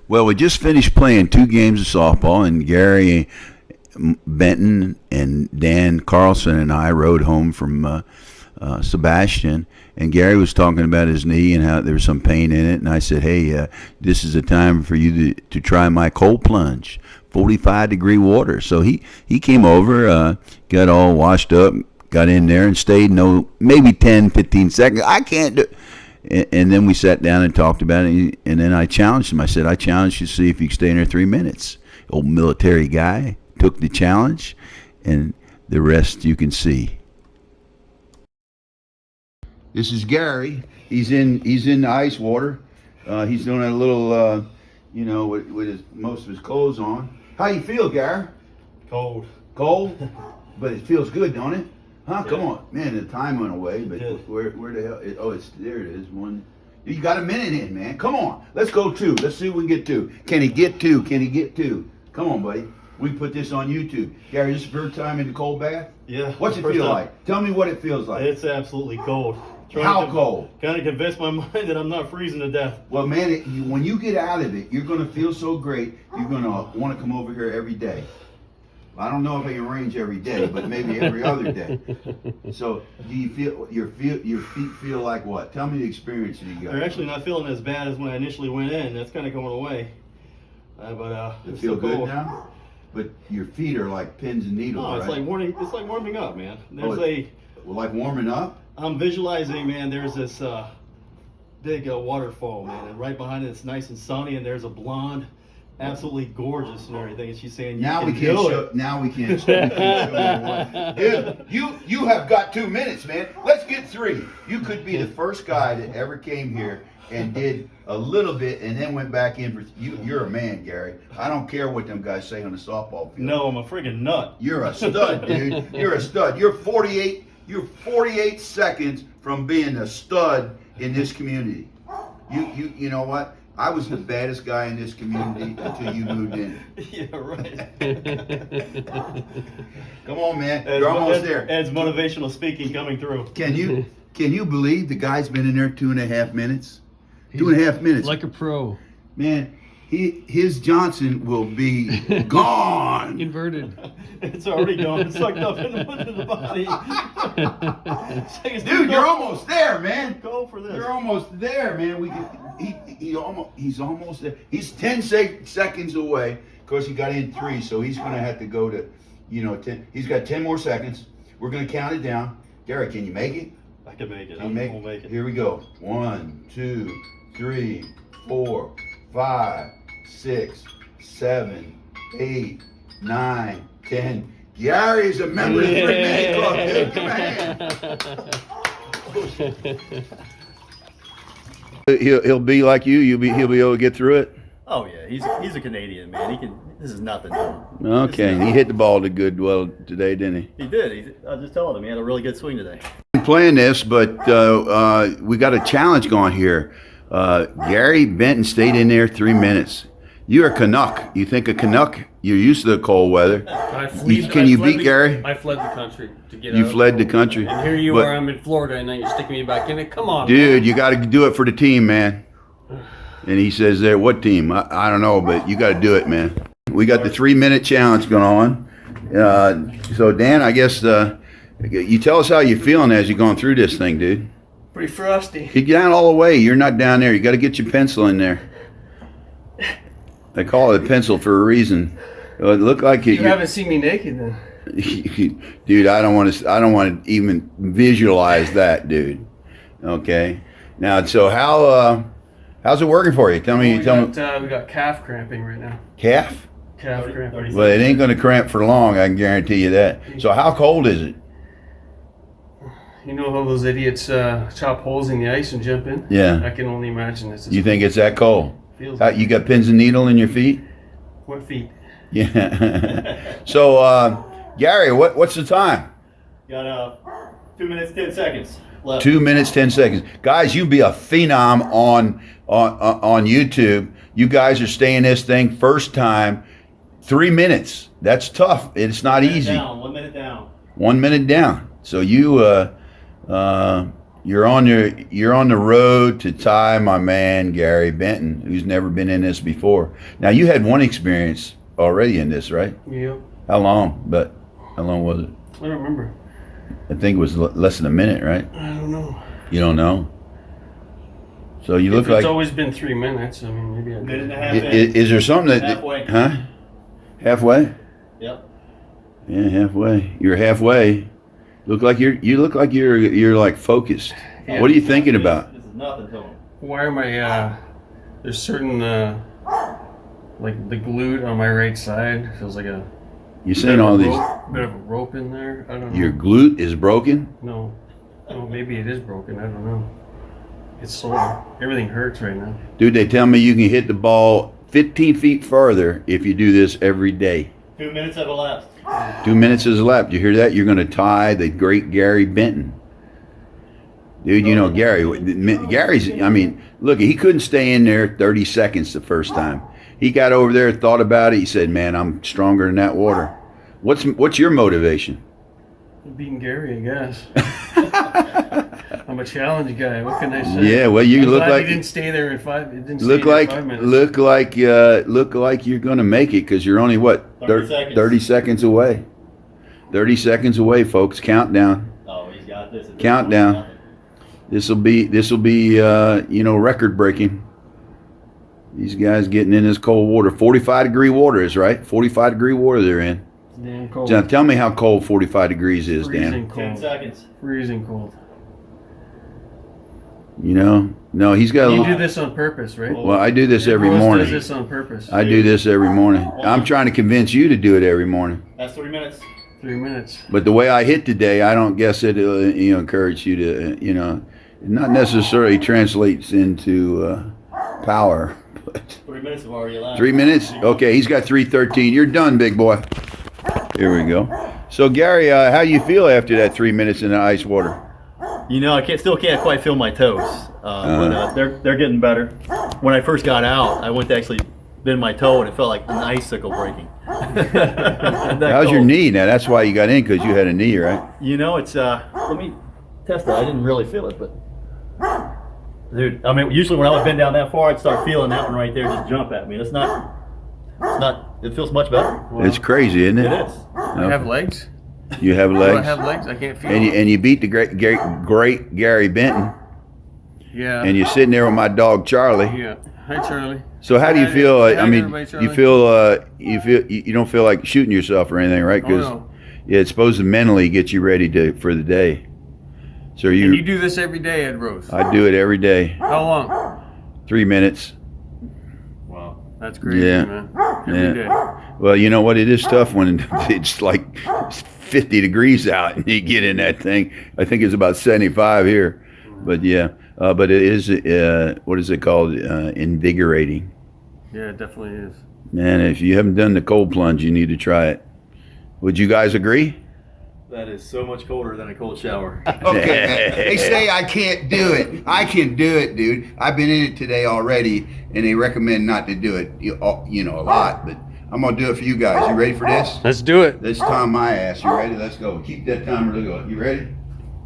Well, we just finished playing 2 games of softball, and Gary Benton and Dan Carlson and I rode home from Sebastian, and Gary was talking about his knee and how there was some pain in it, and I said, hey, this is a time for you to try my cold plunge, 45-degree water. So he came over, got all washed up, got in there and stayed maybe 10, 15 seconds. I can't do it. And then we sat down and talked about it, and then I challenged him. I said, I challenge you to see if you can stay in there 3 minutes. Old military guy took the challenge, and the rest you can see. This is Gary. He's in the ice water. He's doing a little, with most of his clothes on. How you feel, Gary? Cold. Cold? But it feels good, don't it? Huh? Yeah. Come on, man. The time went away, but where the hell? There it is. One. You got a minute in, man. Come on. Let's go 2. Let's see if we can get 2. Can he get 2? Can he get 2? Come on, buddy. We can put this on YouTube. Gary, this is your first time in the cold bath? Yeah. What's it feel like? Tell me what it feels like. It's absolutely cold. How cold? Kind of convince my mind that I'm not freezing to death. Well, man, when you get out of it, you're going to feel so great. You're going to want to come over here every day. I don't know if I can range every day, but maybe every other day. So, do you feel your feet feel like what? Tell me the experience that you got. They're actually not feeling as bad as when I initially went in. That's kind of going away. But They it's feel so good cold. now? But your feet are like pins and needles, No, it's right? like warming up, man. Like warming up? I'm visualizing, man. There's this big waterfall, man, and right behind it, it's nice and sunny, and there's a blonde, absolutely gorgeous and everything. And she's saying, Now we can't show. Dude, you have got 2 minutes, man. Let's get 3. You could be the first guy that ever came here and did a little bit and then went back in for you're a man, Gary. I don't care what them guys say on the softball field. No, I'm a friggin' nut. You're a stud, dude. You're a stud. You're 48 seconds from being a stud in this community. You know what? I was the baddest guy in this community until you moved in. Yeah, right. Come on, man. You're almost there. Ed's motivational speaking coming through. Can you believe the guy's been in there 2.5 minutes? 2.5 minutes. Like a pro. Man, his Johnson will be gone. Inverted. It's already gone. It's sucked up into the body. Dude, you're almost there, man. Go for this. You're almost there, man. He's almost there. He's 10 seconds away. Of course, he got in 3, so he's going to have to go to, 10. He's got 10 more seconds. We're going to count it down. Gary, can you make it? I can make it. I'm gonna make it. Here we go. 1, 2, 3, 4, 5, 6, 7, 8, 9, 10. Gary is a member of the 3-Minute Club, dude. Give him a hand. He'll be like you. He'll be able to get through it. Oh yeah, he's a Canadian, man. He can. This is nothing to him. Okay, he hit the ball well today, didn't he? He did. I was just telling him he had a really good swing today. Playing this, but we got a challenge going here. Gary Benton stayed in there 3 minutes. You're a Canuck. You think a Canuck? You're used to the cold weather. Can you beat Gary? I fled the country to get out. You fled the country. And here you are, I'm in Florida, and then you're sticking me back in it. Come on, dude, man. you got to do it for the team, man. And he says there, what team? I don't know, but you got to do it, man. We got the 3-minute challenge going on. So, Dan, I guess you tell us how you're feeling as you're going through this thing, dude. Pretty frosty. You get down all the way. You're not down there. You got to get your pencil in there. They call it a pencil for a reason. It looked like you haven't seen me naked then. Dude, I don't want to even visualize that, dude. Okay. Now, so how's it working for you? Tell me. We got calf cramping right now. Calf? Calf cramping. Well, it ain't going to cramp for long. I can guarantee you that. So, how cold is it? You know how those idiots chop holes in the ice and jump in? Yeah. I can only imagine this. You think it's that cold? Feels You got pins and needle in your feet? What feet? Yeah. So, Gary, what's the time? Got 2 minutes 10 seconds left. 2 minutes 10 seconds, guys. You be a phenom on YouTube. You guys are staying this thing first time. 3 minutes. That's tough. It's not easy. Down. 1 minute down. 1 minute down. So you You're on the road to tie my man Gary Benton, who's never been in this before. Now you had one experience already in this, right? Yeah. How long? How long was it? I don't remember. I think it was less than a minute, right? I don't know. You don't know. So you look It's like. always been 3 minutes. I mean, maybe Minute and a half Is there something that? Halfway. Huh? Halfway? Yep. Yeah, halfway. You're halfway. You look like you're like focused. Yeah. What are you thinking about? This is nothing to him. Why am I? There's certain like the glute on my right side feels like a. You're saying all these. Bit of a rope in there. I don't know. Your glute is broken. No, maybe it is broken. I don't know. It's sore. Everything hurts right now. Dude, they tell me you can hit the ball 15 feet farther if you do this every day. 2 minutes have elapsed. 2 minutes is left. You hear that? You're going to tie the great Gary Benton. Dude, you know Gary's, I mean, look, he couldn't stay in there 30 seconds the first time. He got over there, thought about it. He said, man, I'm stronger than that water. What's your motivation? Beating Gary, I guess. I'm a challenge guy. What can I say? Yeah, well, you I'm look glad like he didn't stay there in 5. It didn't look stay there like 5 minutes. look like you're going to make it because you're only what 30 seconds. 30 seconds away. 30 seconds away, folks. Countdown. Oh, he's got this. Countdown. This will be record breaking. These guys getting in this cold water. 45-degree water is right. 45-degree water they're in. It's damn cold. Now tell me how cold 45 degrees is, Freezing Dan. cold. 10 seconds. Freezing cold. You know, no, he's got. You do this on purpose, right? Well, I do this every Rose morning. does this on purpose. I do this every morning. I'm trying to convince you to do it every morning. That's 3 minutes. 3 minutes. But the way I hit today, I don't guess it encourage you to it not necessarily translates into power. But 3 minutes have already elapsed. 3 minutes? Okay, he's got 3:13. You're done, big boy. Here we go. So Gary, how you feel after that 3 minutes in the ice water? You know, I still can't quite feel my toes, but they're getting better. When I first got out, I went to actually bend my toe, and it felt like an icicle breaking. How's your knee now? That's why you got in, because you had a knee, right? You know, it's let me test it. I didn't really feel it, but dude, I mean, usually when I would bend down that far, I'd start feeling that one right there just jump at me. It's not. It feels much better. Wow. It's crazy, isn't it? It is. I have legs. You have Do I legs. have legs? I can't feel And them. you beat the great Gary Benton, Yeah. and you're sitting there with my dog Charlie. Yeah. Hi, Charlie. So how do you Hi, feel? hi, I mean, everybody, you don't feel like shooting yourself or anything, right? Because Oh, no. it's supposed to mentally get you ready for the day. So And you do this every day, Ed Rose. I do it every day. How long? 3 minutes. Wow. That's crazy, Yeah. man. Every day. Well, you know what? It is tough when it's like 50 degrees out and you get in that thing. I think it's about 75 here, but yeah. But it is what is it called? Invigorating. Yeah, it definitely is. Man, if you haven't done the cold plunge, you need to try it. Would you guys agree? That is so much colder than a cold shower. Okay, they say I can't do it. I can do it, dude. I've been in it today already, and they recommend not to do it, a lot. But I'm gonna do it for you guys. You ready for this? Let's do it. Let's time my ass. You ready? Let's go. Keep that timer going. You ready?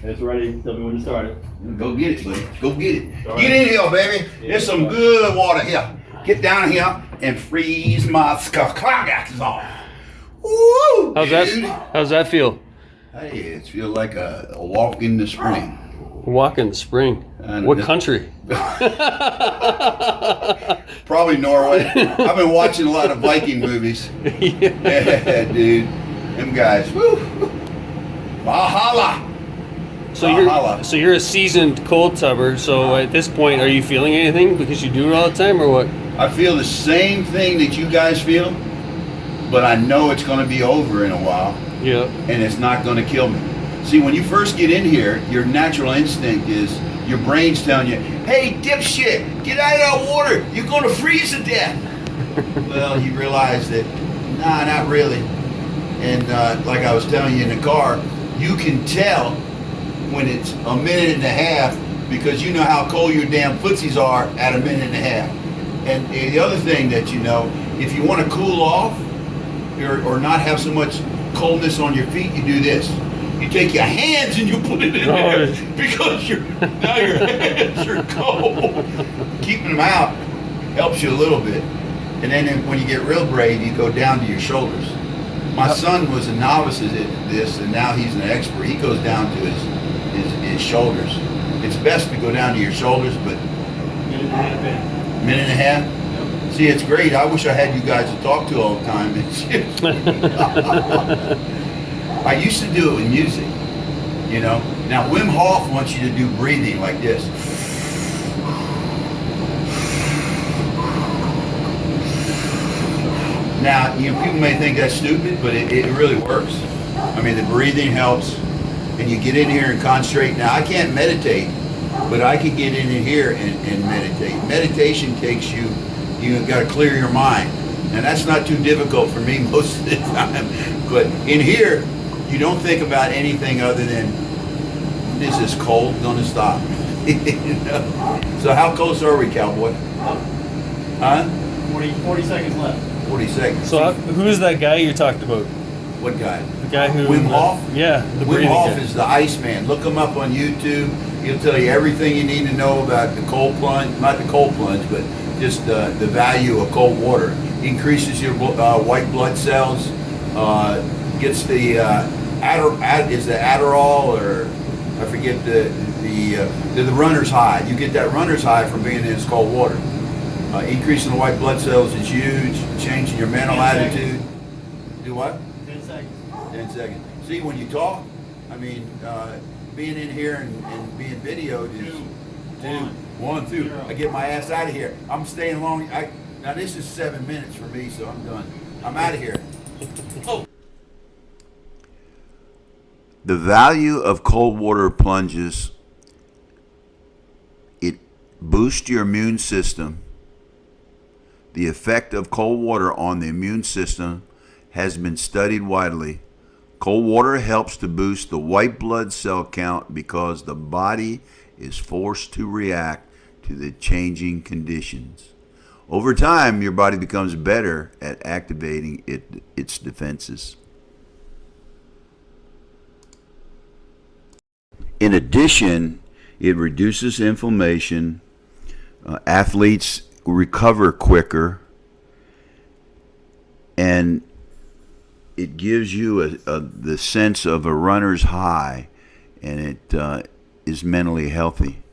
It's ready. Tell me when to start it. Go get it, buddy. Go get it. Get in here, baby. There's some good water here. Get down here and freeze my scarf off. Woo! Dude. How's that feel? Hey, it feels like a walk in the spring. Walk in the spring. What country? Probably Norway. I've been watching a lot of Viking movies. Yeah, dude. Them guys. Woo. Valhalla. So you're a seasoned cold tubber. So at this point, are you feeling anything because you do it all the time, or what? I feel the same thing that you guys feel, but I know it's going to be over in a while, Yeah. and it's not going to kill me. See, when you first get in here, your natural instinct is your brain's telling you, hey, dipshit, get out of that water. You're going to freeze to death. Well, you realize that, nah, not really. And like I was telling you in the car, you can tell when it's a minute and a half because you know how cold your damn footsies are at a minute and a half. And the other thing that you know, if you want to cool off or not have so much coldness on your feet, you do this. You take your hands and you put it in there because now your hands are cold. Keeping them out helps you a little bit. And then when you get real brave, you go down to your shoulders. My son was a novice at this, and now he's an expert. He goes down to his shoulders. It's best to go down to your shoulders, but minute and a half. See, it's great. I wish I had you guys to talk to all the time. I used to do it with music, you know. Now Wim Hof wants you to do breathing like this. Now, you know, people may think that's stupid, but it really works. I mean, the breathing helps, and you get in here and concentrate. Now, I can't meditate, but I can get in here and meditate. Meditation takes you got to clear your mind, and that's not too difficult for me most of the time. But in here, you don't think about anything other than, is this cold going to stop? You know? So how close are we, cowboy? Huh? 40 seconds left. 40 seconds. So who's that guy you talked about? What guy? The guy who... Wim Hof? Yeah. The Wim Hof guy. is the Iceman. Look him up on YouTube. He'll tell you everything you need to know about the cold plunge, not the cold plunge, but just the value of cold water. Increases your white blood cells, gets the is the Adderall, or I forget the runner's high. You get that runner's high from being in this cold water. Increasing the white blood cells is huge. Changing your mental attitude. Do what? 10 seconds. 10 seconds. See, when you talk, I mean, being in here and being videoed is 1, 2. I get my ass out of here. I'm staying long. Now this is 7 minutes for me, so I'm done. I'm out of here. Oh. The value of cold water plunges, it boosts your immune system. The effect of cold water on the immune system has been studied widely. Cold water helps to boost the white blood cell count because the body is forced to react to the changing conditions. Over time, your body becomes better at activating its defenses. In addition, it reduces inflammation. Athletes recover quicker, and it gives you the sense of a runner's high, and it is mentally healthy.